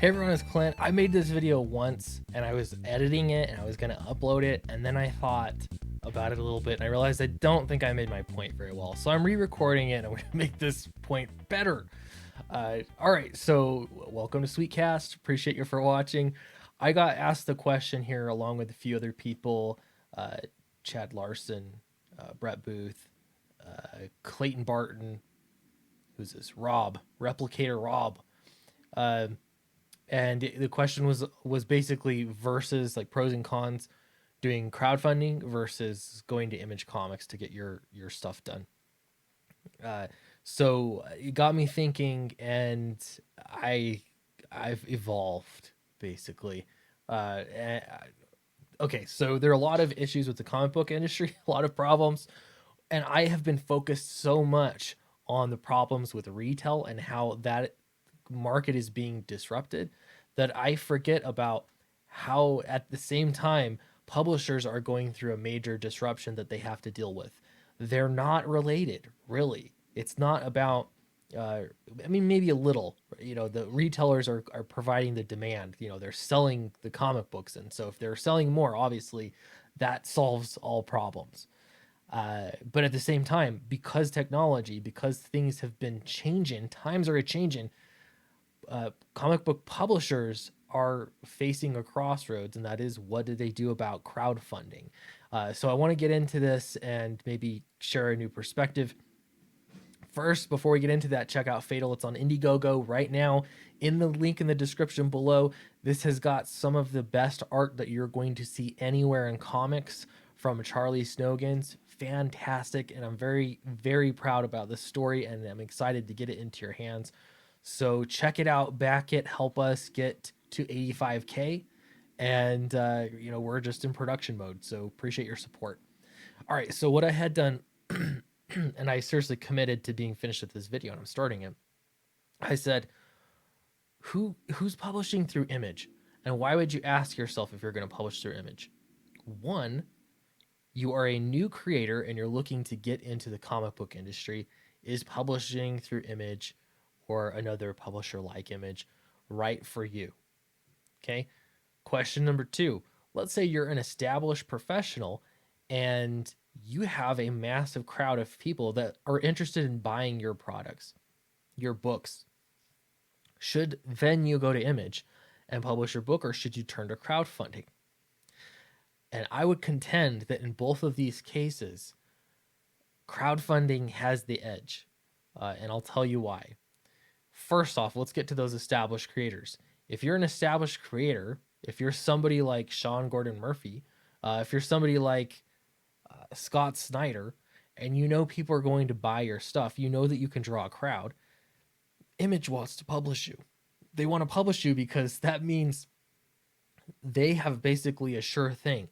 Hey everyone, it's Clint. I made this video once and I was editing it and I was going to upload it, and then I thought about it a little bit and I realized I don't think I made my point very well. So I'm re-recording it and I'm going to make this point better. All right, so welcome to Sweetcast. Appreciate you for watching. I got asked the question here along with a few other people, uh, Chad Larson, Brett Booth, Clayton Barton, who's this? Rob, Replicator Rob. Uh, and the question was basically versus like pros and cons doing crowdfunding versus going to Image Comics to get your stuff done. So it got me thinking, and I I've evolved basically. Uh, eh, okay, so there are a lot of issues with the comic book industry, a lot of problems, and I have been focused so much on the problems with retail and how that market is being disrupted that I forget about how at the same time publishers are going through a major disruption that they have to deal with. They're not related, really. It's not about I mean, maybe a little. You know, the retailers are providing the demand. You know, they're selling the comic books, and so if they're selling more, obviously, that solves all problems. But at the same time, because technology, because things have been changing, times are changing, comic book publishers are facing a crossroads, and that is, what do they do about crowdfunding? So I want to get into this and maybe share a new perspective. First, before we get into that, check out Fatal. It's on Indiegogo right now in the link in the description below. This has got some of the best art that you're going to see anywhere in comics from Charlie Snogans. Fantastic. And I'm very, very proud about this story, and I'm excited to get it into your hands. So check it out, back it, help us get to 85K. And, we're just in production mode. So appreciate your support. All right. So what I had done, and I seriously committed to being finished with this video and I'm starting it. I said, who's publishing through Image? And why would you ask yourself if you're going to publish through Image? One, you are a new creator and you're looking to get into the comic book industry. Is publishing through Image or another publisher like Image right for you? Okay. Question number two, let's say you're an established professional and you have a massive crowd of people that are interested in buying your products, your books. Should then you go to Image and publish your book, or should you turn to crowdfunding? And I would contend that in both of these cases, crowdfunding has the edge. And I'll tell you why. First off, let's get to those established creators. If you're an established creator, if you're somebody like Sean Gordon Murphy, if you're somebody like Scott Snyder, and you know people are going to buy your stuff, you know that you can draw a crowd, Image wants to publish you. They want to publish you because that means they have basically a sure thing.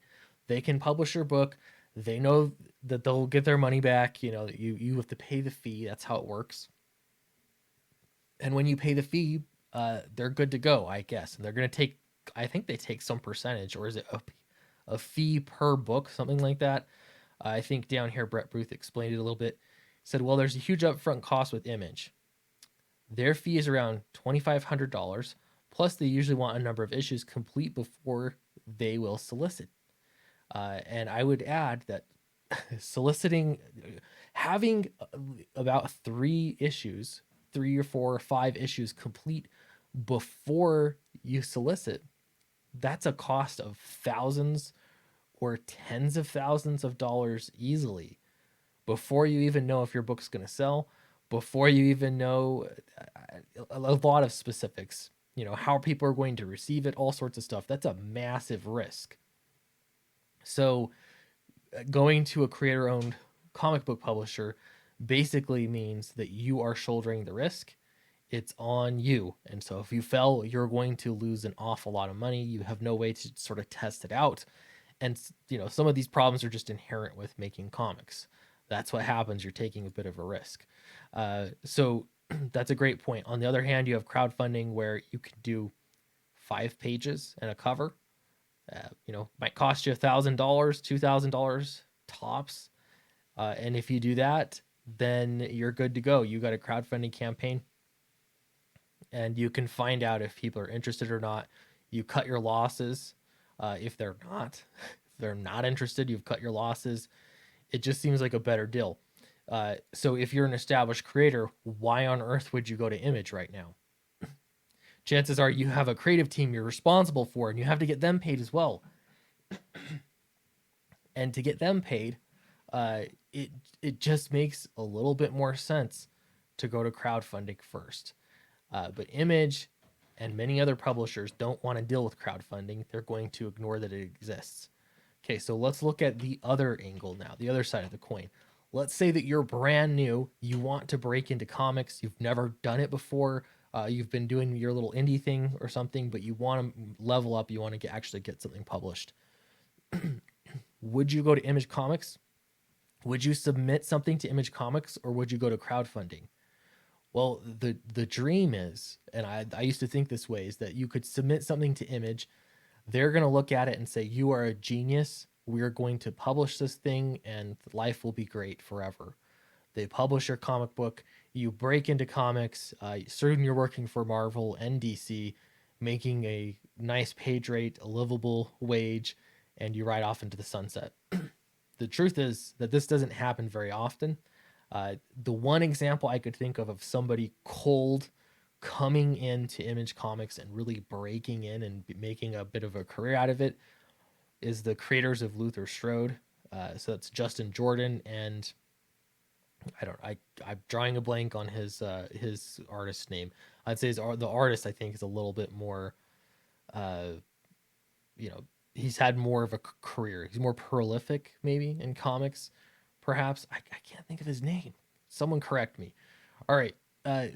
They can publish your book. They know that they'll get their money back. You know, you have to pay the fee. That's how it works. And when you pay the fee, they're good to go, I guess. And they're going to take, I think they take some percentage, or is it a fee per book, something like that? I think down here, Brett Booth explained it a little bit. He said, well, there's a huge upfront cost with Image. Their fee is around $2,500. Plus, they usually want a number of issues complete before they will solicit. And I would add that soliciting, having about 3 issues, 3 or 4 or 5 issues complete before you solicit, that's a cost of thousands or tens of thousands of dollars easily before you even know if your book's going to sell, before you even know a lot of specifics, how people are going to receive it, all sorts of stuff. That's a massive risk. So going to a creator owned comic book publisher basically means that you are shouldering the risk. It's on you. And so if you fail, you're going to lose an awful lot of money. You have no way to sort of test it out. And, some of these problems are just inherent with making comics. That's what happens. You're taking a bit of a risk. So that's a great point. On the other hand, you have crowdfunding where you can do 5 pages and a cover. Might cost you $1,000, $2,000 tops. And if you do that, then you're good to go. You got a crowdfunding campaign. and you can find out if people are interested or not. You cut your losses. If they're not, if they're not interested, you've cut your losses. It just seems like a better deal. So if you're an established creator, why on earth would you go to Image right now? Chances are you have a creative team you're responsible for, and you have to get them paid as well. And to get them paid, uh, it it just makes a little bit more sense to go to crowdfunding first. But Image and many other publishers don't want to deal with crowdfunding. They're going to ignore that it exists. Okay, so let's look at the other angle now, the other side of the coin. Let's say that you're brand new, you want to break into comics, you've never done it before, you've been doing your little indie thing or something, but you want to level up, you want to actually get something published. Would you go to Image Comics? Would you submit something to Image Comics, or would you go to crowdfunding? Well, the dream is, and I used to think this way, is that you could submit something to Image. They're going to look at it and say, you are a genius. We're going to publish this thing and life will be great forever. They publish your comic book. You break into comics. Soon you're working for Marvel and DC, making a nice page rate, a livable wage, and you ride off into the sunset. The truth is that this doesn't happen very often. The one example I could think of somebody cold coming into Image Comics and really breaking in and making a bit of a career out of it is the creators of Luther Strode. So that's Justin Jordan and I'm drawing a blank on his artist name. I'd say the artist I think is a little bit more, uh, you know, he's had more of a career. He's more prolific maybe in comics, perhaps. I can't think of his name. Someone correct me. All right.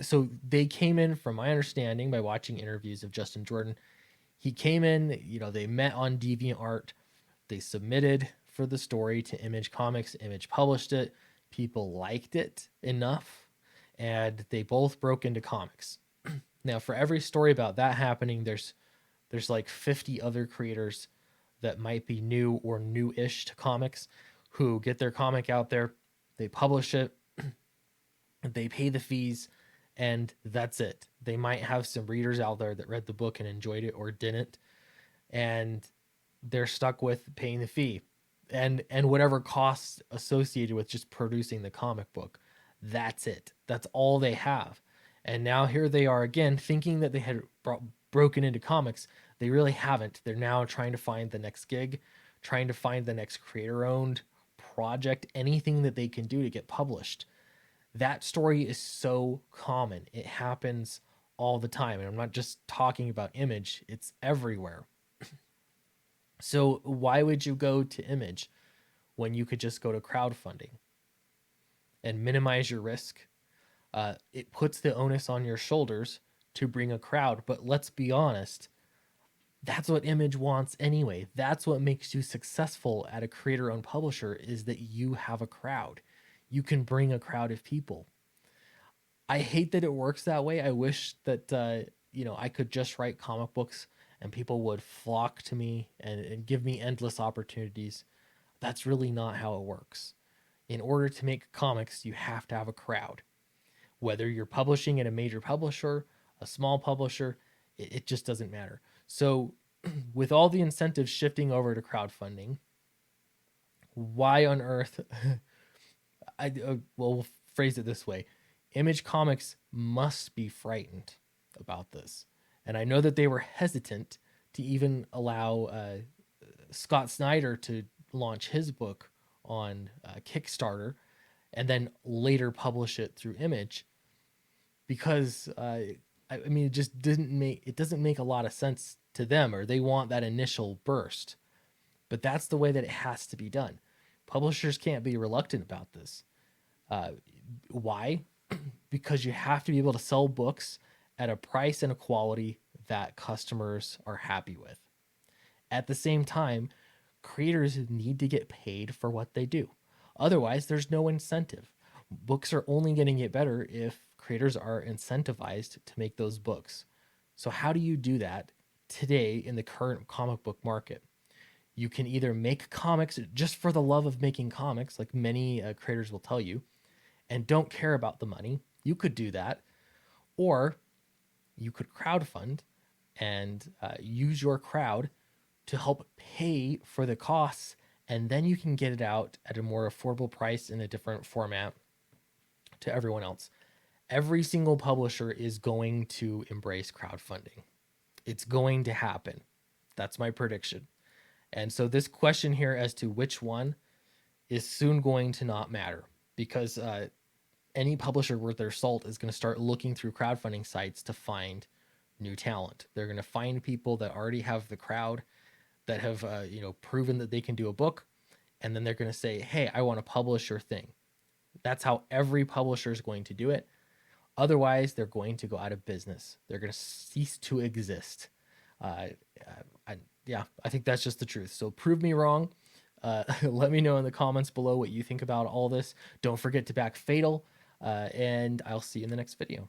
So they came in, from my understanding, by watching interviews of Justin Jordan. He came in, they met on DeviantArt. They submitted for the story to Image Comics. Image published it. People liked it enough, and they both broke into comics. Now, for every story about that happening, there's like 50 other creators that might be new or new-ish to comics who get their comic out there. They publish it. They pay the fees, and that's it. They might have some readers out there that read the book and enjoyed it or didn't, and they're stuck with paying the fee and whatever costs associated with just producing the comic book. That's it. That's all they have. And now here they are again, thinking that they had broken into comics. They really haven't. They're now trying to find the next gig, trying to find the next creator-owned project, anything that they can do to get published. That story is so common. It happens all the time. And I'm not just talking about Image, it's everywhere. So why would you go to Image when you could just go to crowdfunding and minimize your risk? It puts the onus on your shoulders to bring a crowd. But let's be honest, that's what Image wants anyway. That's what makes you successful at a creator-owned publisher, is that you have a crowd. You can bring a crowd of people. I hate that it works that way. I wish that I could just write comic books and people would flock to me and give me endless opportunities. That's really not how it works. In order to make comics, you have to have a crowd. Whether you're publishing at a major publisher, a small publisher, it just doesn't matter. So with all the incentives shifting over to crowdfunding, why on earth we'll phrase it this way. Image Comics must be frightened about this. And I know that they were hesitant to even allow Scott Snyder to launch his book on Kickstarter and then later publish it through Image, because it just doesn't make a lot of sense to them, or they want that initial burst. But that's the way that it has to be done. Publishers can't be reluctant about this. Why? Because you have to be able to sell books at a price and a quality that customers are happy with. At the same time, creators need to get paid for what they do. Otherwise, there's no incentive. Books are only going to get better if creators are incentivized to make those books. So how do you do that today in the current comic book market? You can either make comics just for the love of making comics, like many creators will tell you, and don't care about the money. You could do that. Or you could crowdfund and use your crowd to help pay for the costs, and then you can get it out at a more affordable price in a different format to everyone else. Every single publisher is going to embrace crowdfunding. It's going to happen. That's my prediction. And so this question here as to which one is soon going to not matter, because any publisher worth their salt is going to start looking through crowdfunding sites to find new talent. They're going to find people that already have the crowd, that have proven that they can do a book, and then they're going to say, hey, I want to publish your thing. That's how every publisher is going to do it. Otherwise, they're going to go out of business. They're going to cease to exist. I think that's just the truth. So prove me wrong. Let me know in the comments below what you think about all this. Don't forget to back Fatal, and I'll see you in the next video.